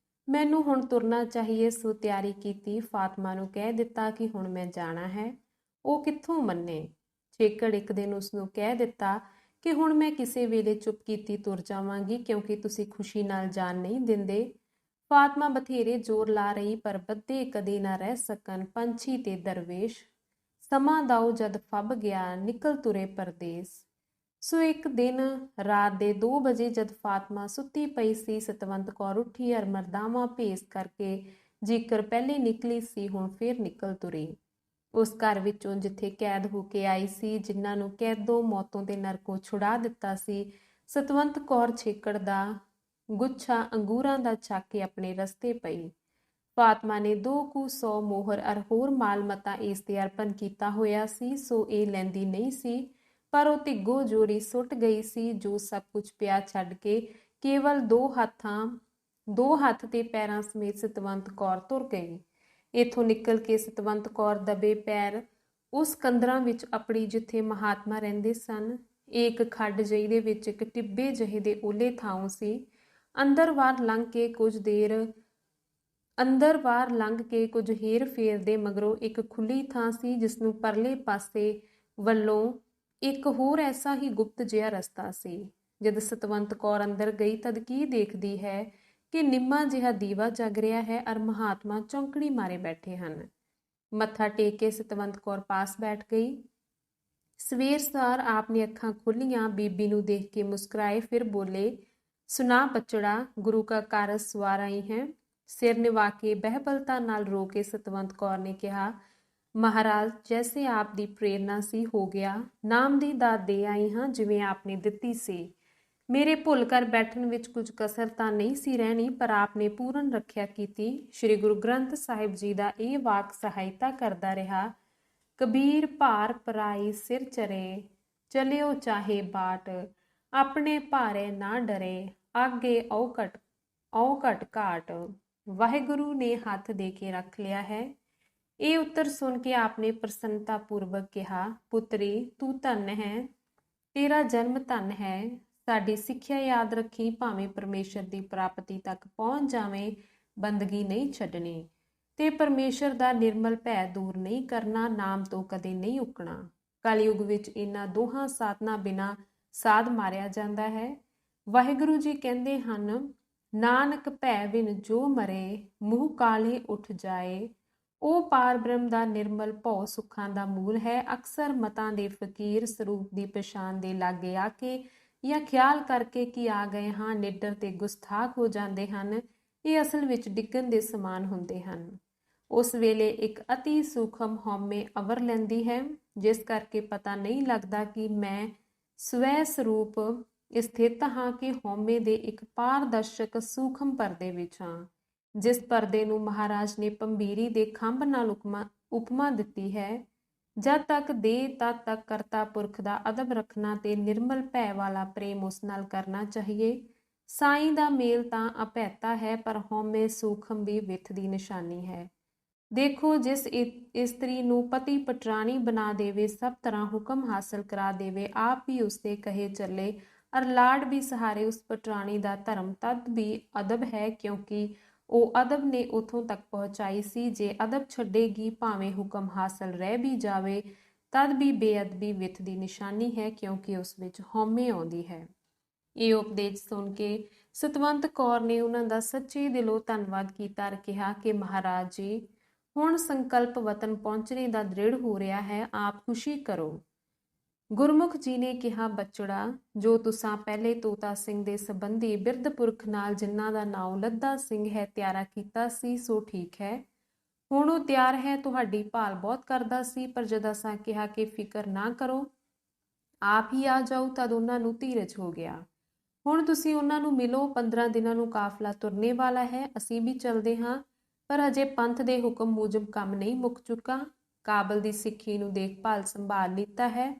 ਮੈਨੂੰ ਹੁਣ ਤੁਰਨਾ ਚਾਹੀਏ, ਸੋ ਤਿਆਰੀ ਕੀਤੀ। ਫਾਤਮਾ ਨੂੰ ਕਹਿ ਦਿੱਤਾ ਕਿ ਹੁਣ ਮੈਂ ਜਾਣਾ ਹੈ। ਉਹ ਕਿੱਥੋਂ ਮੰਨੇ। ਛੇਕੜ ਇੱਕ ਦਿਨ ਉਸਨੂੰ ਕਹਿ ਦਿੱਤਾ ਕਿ ਹੁਣ ਮੈਂ ਕਿਸੇ ਵੇਲੇ ਚੁੱਪ ਕੀਤੀ ਤੁਰ ਜਾਵਾਂਗੀ ਕਿਉਂਕਿ ਤੁਸੀਂ ਖੁਸ਼ੀ ਨਾਲ ਜਾਨ ਨਹੀਂ ਦਿੰਦੇ। ਫਾਤਮਾ ਬਥੇਰੇ ਜ਼ੋਰ ਲਾ ਰਹੀ ਪਰ ਬੱਧੇ ਕਦੇ ਨਾ ਰਹਿ ਸਕਣ ਪੰਛੀ ਤੇ ਦਰਵੇਸ਼। ਸਮਾਂ ਦਾਓ ਜਦ ਫੱਬ ਗਿਆ, ਨਿਕਲ ਤੁਰੇ ਪਰਦੇਸ। ਸੋ ਇੱਕ ਦਿਨ ਰਾਤ ਦੇ 2 ਵਜੇ ਜਦ ਫਾਤਮਾ ਸੁੱਤੀ ਪਈ ਸੀ, ਸਤਵੰਤ ਕੌਰ ਉੱਠੀ ਅਰ ਮਰਦਾਵਾਂ ਭੇਸ ਕਰਕੇ ਜੀਕਰ ਪਹਿਲੇ ਨਿਕਲੀ ਸੀ ਹੁਣ ਫਿਰ ਨਿਕਲ ਤੁਰੀ। ਉਸ ਘਰ ਵਿੱਚੋਂ ਜਿੱਥੇ ਕੈਦ ਹੋ ਕੇ ਆਈ ਸੀ, ਜਿਨ੍ਹਾਂ ਨੂੰ ਕੈਦੋਂ ਮੌਤੋਂ ਦੇ ਨਰਕੋਂ ਛੁਡਾ ਦਿੱਤਾ ਸੀ, ਸਤਵੰਤ ਕੌਰ ਛੇਕੜ ਦਾ ਗੁੱਛਾ ਅੰਗੂਰਾਂ ਦਾ ਚੱਕ ਕੇ ਆਪਣੇ ਰਸਤੇ ਪਈ। ਫਾਤਮਾ ਨੇ 200 ਮੋਹਰ ਅਰ ਹੋਰ ਮਾਲ ਮਤਾ ਇਸ ਤੇ ਅਰਪਣ ਕੀਤਾ ਹੋਇਆ ਸੀ, ਸੋ ਇਹ ਲੈਂਦੀ ਨਹੀਂ ਸੀ। ਪਰ ਉਹ ਧਿੱਗੋ ਜੋਰੀ ਸੁੱਟ ਗਈ ਸੀ। ਜੋ ਸਭ ਕੁਝ ਪਿਆ ਛੱਡ ਕੇ ਕੇਵਲ 2 ਹੱਥ ਤੇ ਪੈਰਾਂ ਸਮੇਤ ਸਤਵੰਤ ਕੌਰ ਤੁਰ ਗਈ। ਇੱਥੋਂ ਨਿਕਲ ਕੇ ਸਤਵੰਤ ਕੌਰ ਦਬੇ ਪੈਰ ਉਸ ਕੰਦਰਾਂ ਵਿੱਚ ਆਪਣੀ ਜਿੱਥੇ ਮਹਾਤਮਾ ਰਹਿੰਦੇ ਸਨ। ਇੱਕ ਖੱਡ ਜਿਹੀ ਦੇ ਵਿੱਚ ਇੱਕ ਟਿੱਬੇ ਜਿਹੇ ਦੇ ਓਲੇ ਥਾਂ ਸੀ। ਅੰਦਰ ਬਾਹਰ ਲੰਘ ਕੇ ਕੁਝ ਹੇਰ ਫੇਰ ਦੇ ਮਗਰੋਂ ਇੱਕ ਖੁੱਲੀ ਥਾਂ ਸੀ ਜਿਸ ਨੂੰ ਪਰਲੇ ਪਾਸੇ ਵੱਲੋਂ ਇੱਕ ਹੋਰ ਐਸਾ ਹੀ ਗੁਪਤ ਜਿਹਾ ਰਸਤਾ ਸੀ। ਜਦ ਸਤਵੰਤ ਕੌਰ ਅੰਦਰ ਗਈ ਤਦ ਕੀ ਦੇਖਦੀ ਹੈ ਕਿ ਨਿੰਮਾ ਜਿਹਾ ਦੀਵਾ ਜਗ ਰਿਹਾ ਹੈ ਅਰ ਮਹਾਤਮਾ ਚੌਂਕੜੀ ਮਾਰੇ ਬੈਠੇ ਹਨ। ਮੱਥਾ ਟੇਕ ਕੇ ਸਤਵੰਤ ਕੌਰ ਪਾਸ ਬੈਠ ਗਈ। ਸਵੇਰ ਸਾਰ ਆਪ ਨੇ ਅੱਖਾਂ ਖੋਲੀਆਂ, ਬੀਬੀ ਨੂੰ ਦੇਖ ਕੇ ਮੁਸਕਰਾਏ, ਫਿਰ ਬੋਲੇ, ਸੁਨਾ ਬਚੜਾ, ਗੁਰੂ ਕਾ ਕਾਰਜ ਸਵਾਰ ਆਈ ਹੈ। ਸਿਰ ਨਿਵਾ ਕੇ ਬਹਿਬਲਤਾ ਨਾਲ ਰੋ ਕੇ ਸਤਵੰਤ ਕੌਰ ਨੇ ਕਿਹਾ, ਮਹਾਰਾਜ ਜੈਸੇ ਆਪ ਦੀ ਪ੍ਰੇਰਨਾ ਸੀ ਹੋ ਗਿਆ। ਨਾਮ ਦੀ ਦਾਤ ਦੇ ਆਈ ਹਾਂ ਜਿਵੇਂ ਆਪ ਨੇ ਦਿੱਤੀ ਸੀ। ਮੇਰੇ ਭੁੱਲ ਕਰ ਬੈਠਣ ਵਿੱਚ ਕੁਝ ਕਸਰ ਤਾਂ ਨਹੀਂ ਸੀ ਰਹਿਣੀ, ਪਰ ਆਪ ਨੇ ਪੂਰਨ ਰੱਖਿਆ ਕੀਤੀ। ਸ੍ਰੀ ਗੁਰੂ ਗ੍ਰੰਥ ਸਾਹਿਬ ਜੀ ਦਾ ਇਹ ਵਾਕ ਸਹਾਇਤਾ ਕਰਦਾ ਰਿਹਾ, ਕਬੀਰ ਭਾਰ ਪਰਾਈ ਸਿਰ ਚਰੇ, ਚਲਿਓ ਚਾਹੇ ਬਾਟ, ਆਪਣੇ ਭਾਰੇ ਨਾ ਡਰੇ, ਆਗੇ ਔ ਘਟ ਘਾਟ। ਵਾਹਿਗੁਰੂ ਨੇ ਹੱਥ ਦੇ ਕੇ ਰੱਖ ਲਿਆ ਹੈ। ਇਹ ਉੱਤਰ ਸੁਣ ਕੇ ਆਪਨੇ ਪ੍ਰਸੰਨਤਾ ਪੂਰਵਕ ਕਿਹਾ, ਪੁੱਤਰੀ ਤੂੰ ਧਨ ਹੈ, ਤੇਰਾ ਜਨਮ ਧਨ ਹੈ। ਸਾਡੀ ਸਿੱਖਿਆ ਯਾਦ ਰੱਖੀ, ਭਾਵੇਂ ਪਰਮੇਸ਼ਰ ਦੀ ਪ੍ਰਾਪਤੀ ਤੱਕ ਪਹੁੰਚ ਜਾਵੇਂ, ਬੰਦਗੀ ਨਹੀਂ ਛੱਡਣੀ। ਤੇ ਪਰਮੇਸ਼ਰ ਦਾ ਨਿਰਮਲ ਭੈ ਦੂਰ ਨਹੀਂ ਕਰਨਾ, ਨਾਮ ਤੋਂ ਕਦੇ ਨਹੀਂ ਉਕਣਾ। ਕਲਯੁਗ ਵਿੱਚ ਇਹਨਾਂ ਦੋਹਾਂ ਸਾਧਨਾਂ ਬਿਨਾਂ ਸਾਧ ਮਾਰਿਆ ਜਾਂਦਾ ਹੈ। ਵਾਹਿਗੁਰੂ ਜੀ ਕਹਿੰਦੇ ਹਨ, ਨਾਨਕ ਭੈ ਬਿਨ ਜੋ ਮਰੇ, ਮੂੰਹ ਕਾਲੇ ਉੱਠ ਜਾਏ। ਉਹ ਪਾਰ ਬ੍ਰਹਮ ਦਾ ਨਿਰਮਲ ਭਉ ਸੁੱਖਾਂ ਦਾ ਮੂਲ ਹੈ। ਅਕਸਰ ਮਤਾਂ ਦੇ ਫਕੀਰ ਸਰੂਪ ਦੀ ਪਛਾਣ ਦੇ ਲਾਗੇ ਆ ਕੇ ਜਾਂ ਖਿਆਲ ਕਰਕੇ ਕਿ ਆ ਗਏ ਹਾਂ, ਨਿਡਰ ਤੇ ਗੁਸਤਾਖ ਹੋ ਜਾਂਦੇ ਹਨ। ਇਹ ਅਸਲ ਵਿੱਚ ਡਿੱਗਣ ਦੇ ਸਮਾਨ ਹੁੰਦੇ ਹਨ। ਉਸ ਵੇਲੇ ਇੱਕ ਅਤੀ ਸੂਖਮ ਹਉਮੈ ਅਵਰ ਲੈਂਦੀ ਹੈ, ਜਿਸ ਕਰਕੇ ਪਤਾ ਨਹੀਂ ਲੱਗਦਾ ਕਿ ਮੈਂ ਸਵੈ ਸਰੂਪ ਸਥਿਤ ਹਾਂ ਕਿ ਹਉਮੈ ਦੇ ਇੱਕ ਪਾਰਦਰਸ਼ਕ ਸੂਖਮ ਪਰਦੇ ਵਿੱਚ ਹਾਂ, ਜਿਸ ਪਰਦੇ ਨੂੰ ਮਹਾਰਾਜ ਨੇ ਭੰਬੀਰੀ ਦੇ ਖੰਭ ਨਾਲ ਉਪਮਾ ਦਿੱਤੀ ਹੈ। ਜਦ ਤੱਕ ਦੇ ਤਦ ਤੱਕ ਕਰਤਾ ਪੁਰਖ ਦਾ ਅਦਬ ਰੱਖਣਾ ਤੇ ਨਿਰਮਲ ਭੈ ਵਾਲਾ ਪ੍ਰੇਮ ਉਸ ਨਾਲ ਕਰਨਾ ਚਾਹੀਏ। ਸਾਈਂ ਦਾ ਮੇਲ ਤਾਂ ਅਭੈਤਾ ਹੈ, ਪਰ ਹਉਮੈ ਸੂਖਮ ਵੀ ਵਿੱਥ ਦੀ ਨਿਸ਼ਾਨੀ ਹੈ। ਦੇਖੋ, ਜਿਸ ਇਸਤਰੀ ਨੂੰ ਪਤੀ ਪਟਰਾਣੀ ਬਣਾ ਦੇਵੇ, ਸਭ ਤਰ੍ਹਾਂ ਹੁਕਮ ਹਾਸਲ ਕਰਾ ਦੇਵੇ, ਆਪ ਵੀ ਉਸਦੇ ਕਹੇ ਚੱਲੇ, ਅਰ ਲਾਡ ਵੀ ਸਹਾਰੇ, ਉਸ ਪਟਰਾਣੀ ਦਾ ਧਰਮ ਤਦ ਵੀ ਅਦਬ ਹੈ, ਕਿਉਂਕਿ ਉਹ ਅਦਬ ਨੇ ਉਥੋਂ ਤੱਕ ਪਹੁੰਚਾਈ ਸੀ। ਜੇ ਅਦਬ ਛੱਡੇਗੀ, ਭਾਵੇਂ ਹੁਕਮ ਹਾਸਲ ਰਹਿ ਵੀ ਜਾਵੇ, ਤਦ ਵੀ ਬੇਅਦਬੀ ਵਿੱਥ ਦੀ ਨਿਸ਼ਾਨੀ ਹੈ, ਕਿਉਂਕਿ ਉਸ ਵਿੱਚ ਹਉਮੈ ਆਉਂਦੀ ਹੈ। ਇਹ ਉਪਦੇਸ਼ ਸੁਣ ਕੇ ਸਤਵੰਤ ਕੌਰ ਨੇ ਉਹਨਾਂ ਦਾ ਸੱਚੇ ਦਿਲੋਂ ਧੰਨਵਾਦ ਕੀਤਾ ਅਤੇ ਕਿਹਾ ਕਿ ਮਹਾਰਾਜ ਜੀ, ਹੁਣ ਸੰਕਲਪ ਵਤਨ ਪਹੁੰਚਣੇ ਦਾ ਦ੍ਰਿੜ ਹੋ ਰਿਹਾ ਹੈ, ਆਪ ਖੁਸ਼ੀ ਕਰੋ। ਗੁਰਮੁਖ ਜੀ ਨੇ ਕਿਹਾ, ਬੱਚੜਾ, ਜੋ ਤੁਸਾਂ ਪਹਿਲੇ ਤੋਤਾ ਸਿੰਘ ਦੇ ਸੰਬੰਧੀ ਬਿਰਧ ਪੁਰਖ ਨਾਲ, ਜਿਨ੍ਹਾਂ ਦਾ ਨਾਉ ਲੱਦਾ ਸਿੰਘ ਹੈ, ਤਿਆਰਾ ਕੀਤਾ ਸੀ, ਸੋ ਠੀਕ ਹੈ। ਹੁਣ ਉਹ ਤਿਆਰ ਹੈ। ਤੁਹਾਡੀ ਭਾਲ ਬਹੁਤ ਕਰਦਾ ਸੀ, ਪਰ ਜਦ ਅਸਾਂ ਕਿਹਾ ਕਿ ਫਿਕਰ ਨਾ ਕਰੋ, ਆਪ ਹੀ ਆ ਜਾਓ, ਤਦ ਉਹਨਾਂ ਨੂੰ ਧੀਰਜ ਹੋ ਗਿਆ। ਹੁਣ ਤੁਸੀਂ ਉਹਨਾਂ ਨੂੰ ਮਿਲੋ। 15 ਦਿਨਾਂ ਨੂੰ ਕਾਫਲਾ ਤੁਰਨੇ ਵਾਲਾ ਹੈ। ਅਸੀਂ ਵੀ ਚੱਲਦੇ ਹਾਂ, ਪਰ ਅਜੇ ਪੰਥ ਦੇ ਹੁਕਮ ਮੂਜਬ ਕੰਮ ਨਹੀਂ ਮੁੱਕ ਚੁੱਕਾ। ਕਾਬਲ ਦੀ ਸਿੱਖੀ ਨੂੰ ਦੇਖਭਾਲ ਸੰਭਾਲ ਲਿੱਤਾ ਹੈ।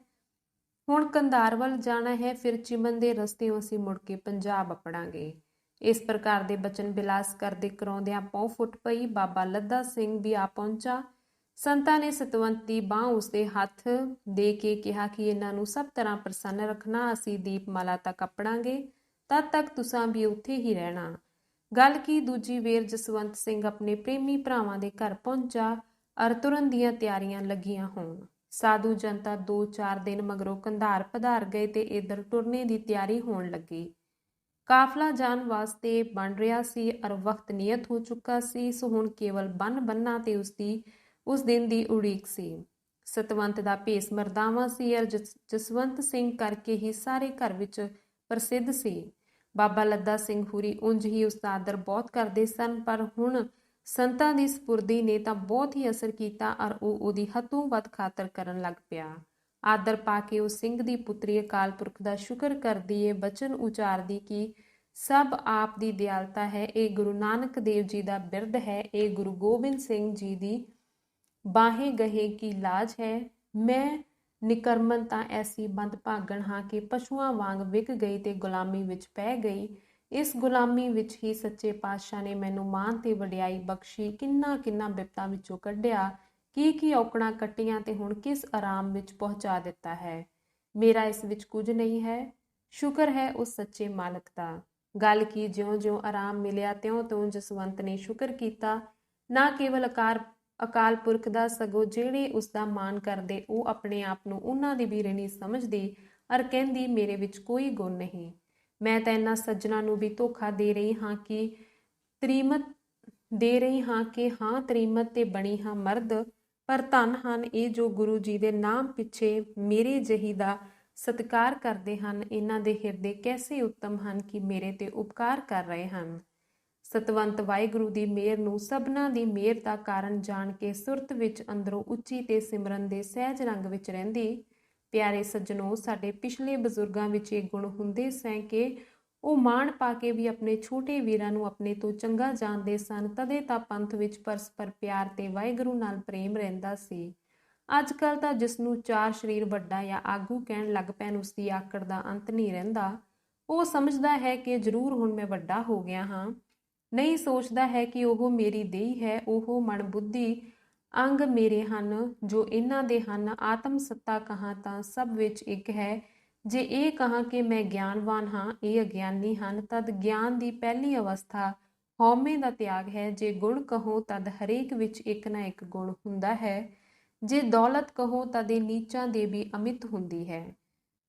ਹੁਣ ਕੰਧਾਰ ਵੱਲ ਜਾਣਾ ਹੈ, ਫਿਰ ਚਿਮਨ ਦੇ ਰਸਤਿਓਂ ਅਸੀਂ ਮੁੜ ਕੇ ਪੰਜਾਬ ਅਪੜਾਂਗੇ। ਇਸ ਪ੍ਰਕਾਰ ਦੇ ਬਚਨ ਬਿਲਾਸ ਕਰਦੇ ਕਰਾਉਂਦਿਆਂ ਪਹੁ ਫੁੱਟ ਪਈ। ਬਾਬਾ ਲੱਦਾ ਸਿੰਘ ਵੀ ਆ ਪਹੁੰਚਾ। ਸੰਤਾਂ ਨੇ ਸਤਵੰਤ ਦੀ ਬਾਂਹ ਉਸਦੇ ਹੱਥ ਦੇ ਕੇ ਕਿਹਾ ਕਿ ਇਹਨਾਂ ਨੂੰ ਸਭ ਤਰ੍ਹਾਂ ਪ੍ਰਸੰਨ ਰੱਖਣਾ, ਅਸੀਂ ਦੀਪਮਾਲਾ ਤੱਕ ਅਪੜਾਂਗੇ, ਤਦ ਤੱਕ ਤੁਸਾਂ ਵੀ ਉੱਥੇ ਹੀ ਰਹਿਣਾ। ਗੱਲ ਕੀ ਦੂਜੀ ਵੇਰ ਜਸਵੰਤ ਸਿੰਘ ਆਪਣੇ ਪ੍ਰੇਮੀ ਭਰਾਵਾਂ ਦੇ ਘਰ ਪਹੁੰਚਾ ਅਰ ਤੁਰਨ ਦੀਆਂ ਤਿਆਰੀਆਂ ਲੱਗੀਆਂ ਹੋਣ। ਸਾਧੂ ਜਨਤਾ 2-4 ਦਿਨ ਮਗਰੋਂ ਕੰਧਾਰ ਪਧਾਰ ਗਏ ਤੇ ਇੱਧਰ ਟੁਰਨੇ ਦੀ ਤਿਆਰੀ ਹੋਣ ਲੱਗੀ। ਕਾਫਲਾ ਜਾਣ ਵਾਸਤੇ ਬਣ ਰਿਹਾ ਸੀ ਅਰ ਵਕਤ ਨਿਯਤ ਹੋ ਚੁੱਕਾ ਸੀ, ਸੋ ਹੁਣ ਕੇਵਲ ਬੰਨ੍ਹ ਤੇ ਉਸ ਦਿਨ ਦੀ ਉਡੀਕ ਸੀ। ਸਤਵੰਤ ਦਾ ਭੇਸ ਮਰਦਾਵਾ ਸੀ ਅਰ ਜਸਵੰਤ ਸਿੰਘ ਕਰਕੇ ਹੀ ਸਾਰੇ ਘਰ ਵਿੱਚ ਪ੍ਰਸਿੱਧ ਸੀ। ਬਾਬਾ ਲੱਦਾ ਸਿੰਘ ਹੁਰੀ ਉਂਝ ਹੀ ਉਸਦਾ ਆਦਰ ਬਹੁਤ ਕਰਦੇ ਸਨ, ਪਰ ਹੁਣ ਸੰਤਾਂ ਦੀ ਸਪੁਰਦੀ ਨੇ ਤਾਂ ਬਹੁਤ ਹੀ ਅਸਰ ਕੀਤਾ ਅਰ ਉਹ ਉਹਦੀ ਹੱਥੋਂ ਵੱਧ ਖਾਤਰ ਕਰਨ ਲੱਗ ਪਿਆ। ਆਦਰ ਪਾ ਕੇ ਉਹ ਸਿੰਘ ਦੀ ਪੁੱਤਰੀ ਅਕਾਲ ਪੁਰਖ ਦਾ ਸ਼ੁਕਰ ਕਰਦੀ ਏ, ਬਚਨ ਉਚਾਰਦੀ ਕਿ ਸਭ ਆਪ ਦੀ ਦਿਆਲਤਾ ਹੈ, ਇਹ ਗੁਰੂ ਨਾਨਕ ਦੇਵ ਜੀ ਦਾ ਬਿਰਦ ਹੈ, ਇਹ ਗੁਰੂ ਗੋਬਿੰਦ ਸਿੰਘ ਜੀ ਦੀ ਬਾਹੇ ਗਹੇ ਕੀ ਲਾਜ ਹੈ। ਮੈਂ ਨਿਕਰਮਨ ਤਾਂ ਐਸੀ ਮੰਦਭਾਗਣ ਹਾਂ ਕਿ ਪਸ਼ੂਆਂ ਵਾਂਗ ਵਿਕ ਗਈ ਤੇ ਗੁਲਾਮੀ ਵਿੱਚ ਪੈ ਗਈ। ਇਸ ਗੁਲਾਮੀ ਵਿੱਚ ਹੀ ਸੱਚੇ ਪਾਤਸ਼ਾਹ ਨੇ ਮੈਨੂੰ ਮਾਣ ਤੇ ਵਡਿਆਈ ਬਖਸ਼ੀ, ਕਿੰਨਾ ਬਿਪਤਾ ਵਿੱਚੋਂ ਕੱਢਿਆ, ਕੀ ਔਕੜਾਂ ਕੱਟੀਆਂ ਤੇ ਹੁਣ ਕਿਸ ਆਰਾਮ ਵਿੱਚ ਪਹੁੰਚਾ ਦਿੱਤਾ ਹੈ। ਮੇਰਾ ਇਸ ਵਿੱਚ ਕੁਝ ਨਹੀਂ ਹੈ। ਸ਼ੁਕਰ ਹੈ ਉਸ ਸੱਚੇ ਮਾਲਕ ਦਾ। ਗੱਲ ਕੀ ਜਿਉਂ-ਜਿਉਂ ਆਰਾਮ ਮਿਲਿਆ ਤਿਉਂ-ਤਿਉਂ ਜਸਵੰਤ ਨੇ ਸ਼ੁਕਰ ਕੀਤਾ, ਨਾ ਕੇਵਲ ਅਕਾਲ ਪੁਰਖ ਦਾ, ਸਗੋਂ ਜਿਹੜੇ ਉਸ ਦਾ ਮਾਣ ਕਰਦੇ ਉਹ ਆਪਣੇ ਆਪ ਨੂੰ ਉਹਨਾਂ ਦੀ ਵੀ ਰਿਣੀ ਸਮਝਦੀ ਅਰ ਕਹਿੰਦੀ, ਮੇਰੇ ਵਿੱਚ ਕੋਈ ਗੁਣ ਨਹੀਂ। ਮੈਂ ਤਾਂ ਇਹਨਾਂ ਸੱਜਣਾ ਨੂੰ ਵੀ ਧੋਖਾ ਦੇ ਰਹੀ ਹਾਂ ਕਿ ਹਾਂ ਤਰੀਮਤ ਤੇ ਬਣੀ ਹਾਂ ਮਰਦ, ਪਰ ਧਨ ਹਨ ਇਹ ਜੋ ਗੁਰੂ ਜੀ ਦੇ ਨਾਮ ਪਿੱਛੇ ਮੇਰੇ ਜਹੀ ਦਾ ਸਤਿਕਾਰ ਕਰਦੇ ਹਨ। ਇਹਨਾਂ ਦੇ ਹਿਰਦੇ ਕੈਸੇ ਉੱਤਮ ਹਨ ਕਿ ਮੇਰੇ ਤੇ ਉਪਕਾਰ ਕਰ ਰਹੇ ਹਨ। ਸਤਵੰਤ ਵਾਹਿਗੁਰੂ ਦੀ ਮਿਹਰ ਨੂੰ ਸਭਨਾਂ ਦੀ ਮਿਹਰ ਦਾ ਕਾਰਨ ਜਾਣ ਕੇ ਸੁਰਤ ਵਿੱਚ ਅੰਦਰੋਂ ਉੱਚੀ ਤੇ ਸਿਮਰਨ ਦੇ ਸਹਿਜ ਰੰਗ ਵਿੱਚ ਰਹਿੰਦੀ। ਪਿਆਰੇ ਸੱਜਣੋ, ਸਾਡੇ ਪਿਛਲੇ ਬਜ਼ੁਰਗਾਂ ਵਿੱਚ ਇਹ ਗੁਣ ਹੁੰਦੇ ਸੈਂ ਕਿ ਉਹ ਮਾਣ ਪਾ ਕੇ ਵੀ ਆਪਣੇ ਛੋਟੇ ਵੀਰਾਂ ਨੂੰ ਆਪਣੇ ਤੋਂ ਚੰਗਾ ਜਾਣਦੇ ਸਨ। ਤਦੇ ਤਾਂ ਪੰਥ ਵਿੱਚ ਪਰਸਪਰ ਪਿਆਰ ਤੇ ਵਾਹਿਗੁਰੂ ਨਾਲ ਪ੍ਰੇਮ ਰਹਿੰਦਾ ਸੀ। ਅੱਜ ਕੱਲ੍ਹ ਤਾਂ ਜਿਸਨੂੰ ਚਾਰ ਸਰੀਰ ਵੱਡਾ ਜਾਂ ਆਗੂ ਕਹਿਣ ਲੱਗ ਪੈਣ, ਉਸਦੀ ਆਕੜ ਦਾ ਅੰਤ ਨਹੀਂ ਰਹਿੰਦਾ। ਉਹ ਸਮਝਦਾ ਹੈ ਕਿ ਜ਼ਰੂਰ ਹੁਣ ਮੈਂ ਵੱਡਾ ਹੋ ਗਿਆ ਹਾਂ, ਨਹੀਂ ਸੋਚਦਾ ਹੈ ਕਿ ਉਹ ਮੇਰੀ ਦੇਹੀ ਹੈ, ਉਹ ਮਨ ਬੁੱਧੀ ਅੰਗ ਮੇਰੇ ਹਨ ਜੋ ਇਹਨਾਂ ਦੇ ਹਨ। ਆਤਮ ਸੱਤਾ ਕਹਾਂ ਤਾਂ ਸਭ ਵਿੱਚ ਇੱਕ ਹੈ। ਜੇ ਇਹ ਕਹਾਂ ਕਿ ਮੈਂ ਗਿਆਨਵਾਨ ਹਾਂ, ਇਹ ਅਗਿਆਨੀ ਹਨ, ਤਦ ਗਿਆਨ ਦੀ ਪਹਿਲੀ ਅਵਸਥਾ ਹਉਮੈ ਦਾ ਤਿਆਗ ਹੈ। ਜੇ ਗੁਣ ਕਹੋ ਤਦ ਹਰੇਕ ਵਿੱਚ ਇੱਕ ਨਾ ਇੱਕ ਗੁਣ ਹੁੰਦਾ ਹੈ। ਜੇ ਦੌਲਤ ਕਹੋ ਤਦ ਇਹ ਨੀਚਾਂ ਦੇ ਵੀ ਅਮਿਤ ਹੁੰਦੀ ਹੈ।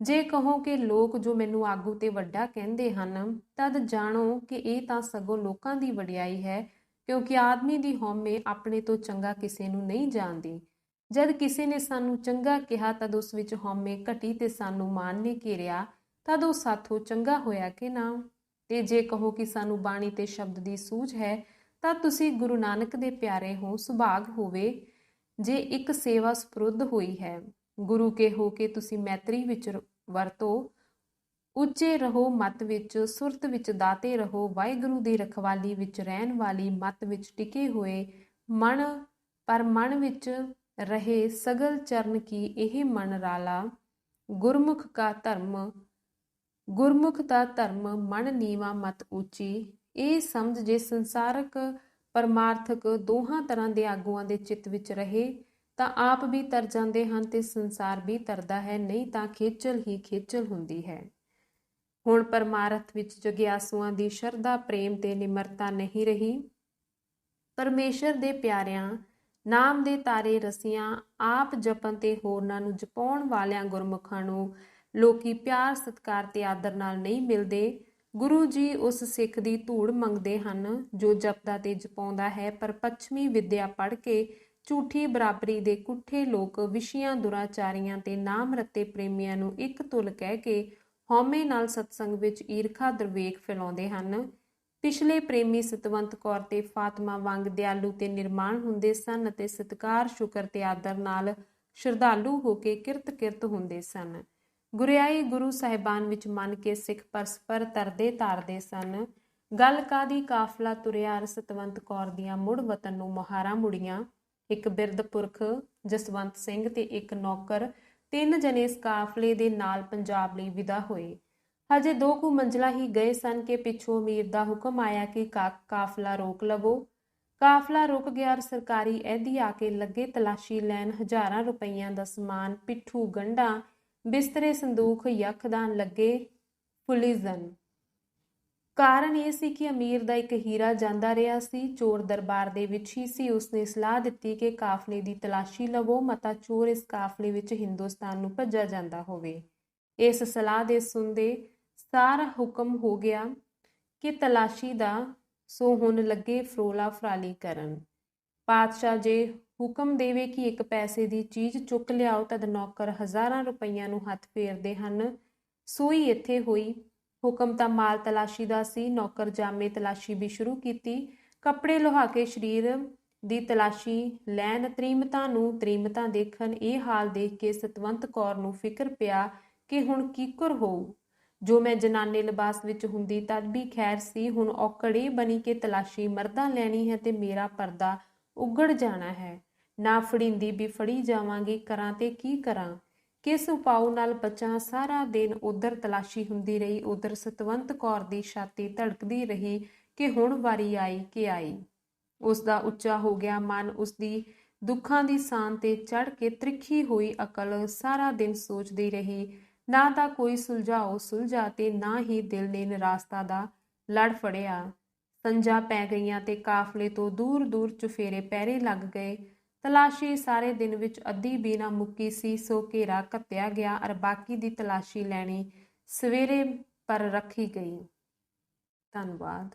ਜੇ ਕਹੋ ਕਿ ਲੋਕ ਜੋ ਮੈਨੂੰ ਆਗੂ ਤੇ ਵੱਡਾ ਕਹਿੰਦੇ ਹਨ, ਤਦ ਜਾਣੋ ਕਿ ਇਹ ਤਾਂ ਸਗੋਂ ਲੋਕਾਂ ਦੀ ਵਡਿਆਈ ਹੈ, ਕਿਉਂਕਿ ਆਦਮੀ ਦੀ ਹਉਮੈ ਆਪਣੇ ਤੋਂ ਚੰਗਾ ਕਿਸੇ ਨੂੰ ਨਹੀਂ ਜਾਣਦੀ। ਜਦ ਕਿਸੇ ਨੇ ਸਾਨੂੰ ਚੰਗਾ ਕਿਹਾ ਤਦ ਉਸ ਵਿੱਚ ਹਉਮੈ ਘਟੀ ਤੇ ਸਾਨੂੰ ਮਾਨ ਨੇ ਘੇਰਿਆ, ਤਦ ਉਹ ਸਾਥੋਂ ਚੰਗਾ ਹੋਇਆ ਕਿ ਨਾ। ਤੇ ਜੇ ਕਹੋ ਕਿ ਸਾਨੂੰ ਬਾਣੀ ਤੇ ਸ਼ਬਦ ਦੀ ਸੂਝ ਹੈ, ਤਾਂ ਤੁਸੀਂ ਗੁਰੂ ਨਾਨਕ ਦੇ ਪਿਆਰੇ ਹੋ। ਸੁਭਾਗ ਹੋਵੇ ਜੇ ਇੱਕ ਸੇਵਾ ਸਪੁਰਦ ਹੋਈ ਹੈ। ਗੁਰੂ ਕੇ ਹੋ ਕੇ ਤੁਸੀਂ ਮੈਤਰੀ ਵਿੱਚ ਵਰਤੋ, ਉੱਚੇ ਰਹੋ ਮਤ ਵਿੱਚ, ਸੁਰਤ ਵਿੱਚ ਦਾਤੇ ਰਹੋ। ਵਾਹਿਗੁਰੂ ਦੀ ਰਖਵਾਲੀ ਵਿੱਚ ਰਹਿਣ ਵਾਲੀ ਮਤ ਵਿੱਚ ਟਿਕੇ ਹੋਏ ਮਨ, ਪਰ ਮਨ ਵਿੱਚ ਰਹੇ ਸਗਲ ਚਰਨ ਕੀ ਇਹ ਮਨ ਰਾਲਾ। ਗੁਰਮੁਖ ਦਾ ਧਰਮ ਮਨ ਨੀਵਾ ਮਤ ਉੱਚੀ। ਇਹ ਸਮਝ ਜੇ ਸੰਸਾਰਕ ਪਰਮਾਰਥਕ ਦੋਹਾਂ ਤਰ੍ਹਾਂ ਦੇ ਆਗੂਆਂ ਦੇ ਚਿੱਤ ਵਿੱਚ ਰਹੇ ਤਾਂ ਆਪ ਵੀ ਤਰ ਜਾਂਦੇ ਹਨ ਤੇ ਸੰਸਾਰ ਵੀ ਤਰਦਾ ਹੈ, ਨਹੀਂ ਤਾਂ ਖੇਚਲ ਹੀ ਖੇਚਲ ਹੁੰਦੀ ਹੈ। ਹੁਣ ਪਰਮਾਰਥ ਵਿੱਚ ਜਗਿਆਸੂਆਂ ਦੀ ਸ਼ਰਧਾ, ਪ੍ਰੇਮ ਤੇ ਨਿਮਰਤਾ ਨਹੀਂ ਰਹੀ। ਪਰਮੇਸ਼ਰ ਦੇ ਪਿਆਰਿਆਂ, ਨਾਮ ਦੇ ਤਾਰੇ ਰਸੀਆਂ, ਆਪ ਜਪਣ ਤੇ ਹੋਰਨਾਂ ਨੂੰ ਜਪਾਉਣ ਵਾਲਿਆਂ ਗੁਰਮੁਖਾਂ ਨੂੰ ਲੋਕੀ ਪਿਆਰ, ਸਤਿਕਾਰ ਤੇ ਆਦਰ ਨਾਲ ਨਹੀਂ ਮਿਲਦੇ। ਗੁਰੂ ਜੀ ਉਸ ਸਿੱਖ ਦੀ ਧੂੜ ਮੰਗਦੇ ਹਨ ਜੋ ਜਪਦਾ ਤੇ ਜਪਾਉਂਦਾ ਹੈ, ਪਰ ਪੱਛਮੀ ਵਿਦਿਆ ਪੜ੍ਹ ਕੇ ਝੂਠੀ ਬਰਾਬਰੀ ਦੇ ਕੁੱਠੇ ਲੋਕ ਵਿਸ਼ਿਆਂ, ਦੁਰਾਚਾਰੀਆਂ ਤੇ ਨਾਮ ਰੱਤੇ ਪ੍ਰੇਮੀਆਂ ਨੂੰ ਇੱਕ ਤੁਲ ਕਹਿ ਕੇ ਹਉਮੈ ਨਾਲ ਸਤਸੰਗ ਵਿੱਚ ਈਰਖਾ ਦਰਵੇਖ ਫੈਲਾਉਂਦੇ ਹਨ। ਪਿਛਲੇ ਪ੍ਰੇਮੀ ਸਤਵੰਤ ਕੌਰ ਤੇ ਫਾਤਮਾ ਵਾਂਗ ਦਿਆਲੂ ਤੇ ਨਿਰਮਾਣ ਹੁੰਦੇ ਸਨ ਅਤੇ ਸਤਿਕਾਰ, ਸ਼ੁਕਰ ਤੇ ਆਦਰ ਨਾਲ ਸ਼ਰਧਾਲੂ ਹੋ ਕੇ ਕਿਰਤ ਹੁੰਦੇ ਸਨ। ਗੁਰਿਆਈ ਗੁਰੂ ਸਾਹਿਬਾਨ ਵਿੱਚ ਮੰਨ ਕੇ ਸਿੱਖ ਪਰਸਪਰ ਤਰਦੇ ਤਾਰਦੇ ਸਨ। ਗੱਲ ਕਾਦੀ ਕਾਫਲਾ ਤੁਰਿਆ ਸਤਵੰਤ ਕੌਰ ਦੀਆਂ ਮੁੜ ਵਤਨ ਨੂੰ ਮੁਹਾਰਾਂ ਮੁੜੀਆਂ। ਇੱਕ ਬਿਰਧ ਪੁਰਖ ਜਸਵੰਤ ਸਿੰਘ ਤੇ ਇੱਕ ਨੌਕਰ, 3 ਜਣੇ ਇਸ ਕਾਫਲੇ ਦੇ ਨਾਲ ਪੰਜਾਬ ਲਈ ਵਿਦਾ ਹੋਏ। ਹਜੇ 2 ਕੁ ਮੰਜ਼ਲਾਂ ਹੀ ਗਏ ਸਨ ਕਿ ਪਿੱਛੋਂ ਅਮੀਰ ਦਾ ਹੁਕਮ ਆਇਆ ਕਿ ਕਾਫਲਾ ਰੋਕ ਲਵੋ। ਕਾਫਲਾ ਰੁਕ ਗਿਆ ਔਰ ਸਰਕਾਰੀ ਅਹਿਦੀ ਆ ਕੇ ਲੱਗੇ ਤਲਾਸ਼ੀ ਲੈਣ। ਹਜ਼ਾਰਾਂ ਰੁਪਈਆਂ ਦਾ ਸਮਾਨ, ਪਿੱਠੂ ਗੰਢਾਂ, ਬਿਸਤਰੇ, ਸੰਦੂਖ, ਯਖਦਾਨ ਲੱਗੇ ਫੁਲੀਜ਼ਨ। ਕਾਰਨ ਇਹ ਸੀ ਕਿ ਅਮੀਰ ਦਾ ਇੱਕ ਹੀਰਾ ਜਾਂਦਾ ਰਿਹਾ ਸੀ, ਚੋਰ ਦਰਬਾਰ ਦੇ ਵਿੱਚ ਹੀ ਸੀ। ਉਸਨੇ ਸਲਾਹ ਦਿੱਤੀ ਕਿ ਕਾਫਲੇ ਦੀ ਤਲਾਸ਼ੀ ਲਵੋ, ਮਤਾ ਚੋਰ ਇਸ ਕਾਫਲੇ ਵਿੱਚ ਹਿੰਦੁਸਤਾਨ ਨੂੰ ਭੱਜਾ ਜਾਂਦਾ ਹੋਵੇ। ਇਸ ਸਲਾਹ ਦੇ ਸੁਣਦੇ ਸਾਰ ਹੁਕਮ ਹੋ ਗਿਆ ਕਿ ਤਲਾਸ਼ੀ ਦਾ, ਸੋ ਹੁਣ ਲੱਗੇ ਫਰੋਲਾ ਫਰਾਲੀ ਕਰਨ। ਪਾਤਸ਼ਾਹ ਜੇ ਹੁਕਮ ਦੇਵੇ ਕਿ ਇੱਕ ਪੈਸੇ ਦੀ ਚੀਜ਼ ਚੁੱਕ ਲਿਆਓ, ਤਦ ਨੌਕਰ ਹਜ਼ਾਰਾਂ ਰੁਪਈਆਂ ਨੂੰ ਹੱਥ ਫੇਰਦੇ ਹਨ। ਸੂਈ ਇੱਥੇ ਹੋਈ। ਹੁਕਮ ਤਾਂ ਮਾਲ ਤਲਾਸ਼ੀ ਦਾ ਸੀ। ਨੌਕਰ ਜਾਮੇ ਤਲਾਸ਼ੀ ਵੀ ਸ਼ੁਰੂ ਕੀਤੀ। ਕੱਪੜੇ ਲੁਹਾ ਕੇ ਸਰੀਰ ਦੀ ਤਲਾਸ਼ੀ ਲੈਣ, ਤ੍ਰੀਮਤਾਂ ਦੇਖਣ। ਇਹ ਹਾਲ ਦੇਖ ਕੇ ਸਤਵੰਤ ਕੌਰ ਨੂੰ ਫਿਕਰ ਪਿਆ ਕਿ ਹੁਣ ਕੀਕਰ ਹੋਊ। ਜੋ ਮੈਂ ਜਨਾਨੇ ਲਿਬਾਸ ਵਿੱਚ ਹੁੰਦੀ ਤਦ ਵੀ ਖੈਰ ਸੀ, ਹੁਣ ਔਕੜ ਇਹ ਬਣੀ ਕਿ ਤਲਾਸ਼ੀ ਮਰਦਾਂ ਲੈਣੀ ਹੈ ਤੇ ਮੇਰਾ ਪਰਦਾ ਉੱਗੜ ਜਾਣਾ ਹੈ। ਨਾ ਫੜੀਂਦੀ ਵੀ ਫੜੀ ਜਾਵਾਂਗੀ, ਕਰਾਂ ਤੇ ਕੀ ਕਰਾਂ, ਕਿਸ ਉਪਾਉ ਨਾਲ ਬਚਾਂ। ਸਾਰਾ ਦਿਨ ਉਧਰ ਤਲਾਸ਼ੀ ਹੁੰਦੀ ਰਹੀ, ਉਧਰ ਸਤਵੰਤ ਕੌਰ ਦੀ ਛਾਤੀ ਧੜਕਦੀ ਰਹੀ ਕਿ ਹੁਣ ਵਾਰੀ ਆਈ ਕਿ ਆਈ। ਉਸਦਾ ਉੱਚਾ ਹੋ ਗਿਆ ਮਨ, ਉਸਦੀ ਦੁੱਖਾਂ ਦੀ ਸਾਨ ਤੇ ਚੜ੍ਹ ਕੇ ਤ੍ਰਿਖੀ ਹੋਈ ਅਕਲ ਸਾਰਾ ਦਿਨ ਸੋਚਦੀ ਰਹੀ। ਨਾ ਤਾਂ ਕੋਈ ਸੁਲਝਾਓ ਸੁਲਝਾ ਤੇ ਨਾ ਹੀ ਦਿਲ ਨੇ ਨਿਰਾਸਤਾ ਦਾ ਲੜ ਫੜਿਆ। ਸੰਝਾਂ ਪੈ ਗਈਆਂ ਤੇ ਕਾਫਲੇ ਤੋਂ ਦੂਰ ਦੂਰ ਚੁਫੇਰੇ ਪਹਿਰੇ ਲੱਗ ਗਏ। ਤਲਾਸ਼ੀ ਸਾਰੇ ਦਿਨ ਵਿੱਚ ਅੱਧੀ ਵੀ ਨਾ ਮੁੱਕੀ ਸੀ, ਸੋ ਘੇਰਾ ਘੱਤਿਆ ਗਿਆ ਅਰ ਬਾਕੀ ਦੀ ਤਲਾਸ਼ੀ ਲੈਣੀ ਸਵੇਰੇ ਪਰ ਰੱਖੀ ਗਈ। ਧੰਨਵਾਦ।